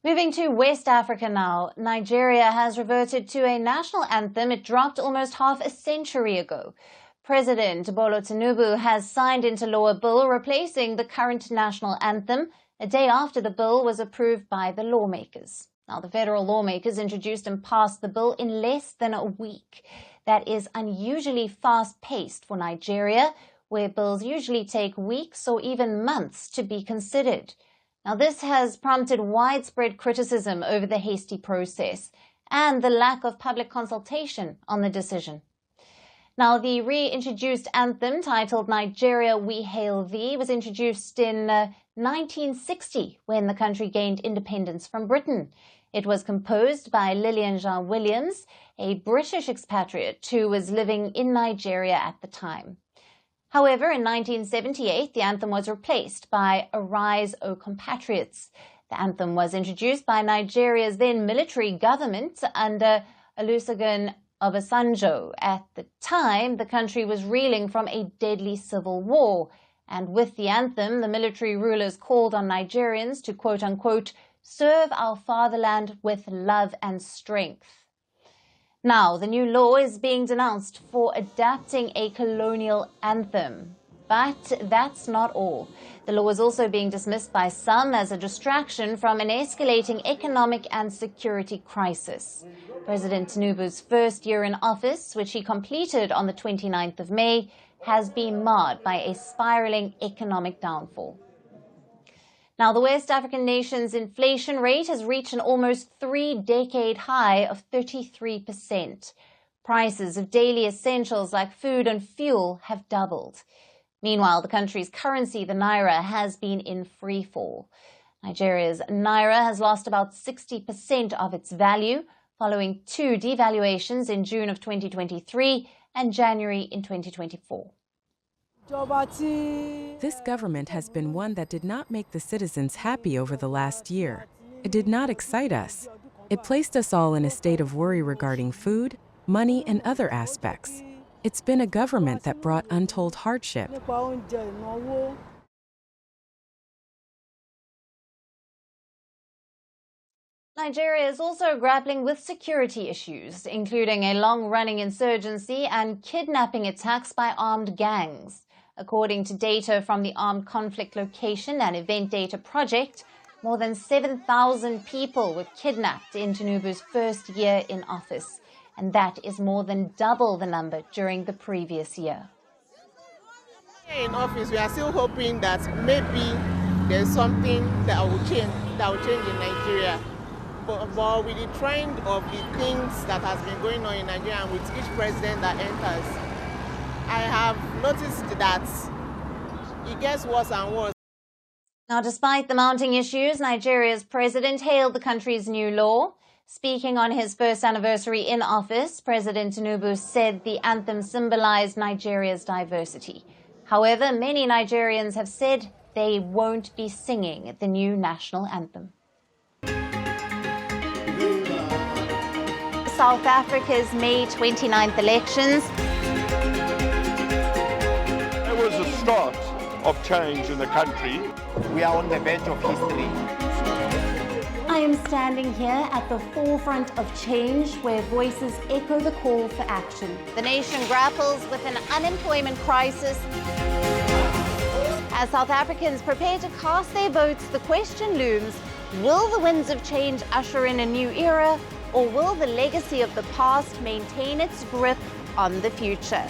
Moving to West Africa now, Nigeria has reverted to a national anthem it dropped almost half a century ago. President Bola Tinubu has signed into law a bill replacing the current national anthem a day after the bill was approved by the lawmakers. Now, the federal lawmakers introduced and passed the bill in less than a week. That is unusually fast-paced for Nigeria, where bills usually take weeks or even months to be considered. Now, this has prompted widespread criticism over the hasty process and the lack of public consultation on the decision. Now, the reintroduced anthem titled Nigeria We Hail Thee was introduced in 1960 when the country gained independence from Britain. It was composed by Lillian Jean Williams, a British expatriate who was living in Nigeria at the time. However, in 1978, the anthem was replaced by Arise, O Compatriots. The anthem was introduced by Nigeria's then military government under Olusegun Obasanjo. At the time, the country was reeling from a deadly civil war. And with the anthem, the military rulers called on Nigerians to, quote-unquote, serve our fatherland with love and strength. Now, the new law is being denounced for adapting a colonial anthem. But that's not all. The law is also being dismissed by some as a distraction from an escalating economic and security crisis. President Tinubu's first year in office, which he completed on the 29th of May, has been marred by a spiraling economic downfall. Now, the West African nation's inflation rate has reached an almost three-decade high of 33%. Prices of daily essentials like food and fuel have doubled. Meanwhile, the country's currency, the naira, has been in free fall. Nigeria's naira has lost about 60% of its value, following two devaluations in June of 2023 and January in 2024. This government has been one that did not make the citizens happy over the last year. It did not excite us. It placed us all in a state of worry regarding food, money, and other aspects. It's been a government that brought untold hardship. Nigeria is also grappling with security issues, including a long-running insurgency and kidnapping attacks by armed gangs. According to data from the Armed Conflict Location and Event Data Project, more than 7,000 people were kidnapped in Tinubu's first year in office, and that is more than double the number during the previous year. In office, we are still hoping that maybe there's something that will change in Nigeria. But with the trend of the things that has been going on in Nigeria and with each president that enters, I have noticed that it gets worse and worse. Now, despite the mounting issues, Nigeria's president hailed the country's new law. Speaking on his first anniversary in office, President Tinubu said the anthem symbolized Nigeria's diversity. However, many Nigerians have said they won't be singing the new national anthem. South Africa's May 29th elections. It was a start of change in the country. We are on the verge of history. I am standing here at the forefront of change where voices echo the call for action. The nation grapples with an unemployment crisis. As South Africans prepare to cast their votes, the question looms, will the winds of change usher in a new era, or will the legacy of the past maintain its grip on the future?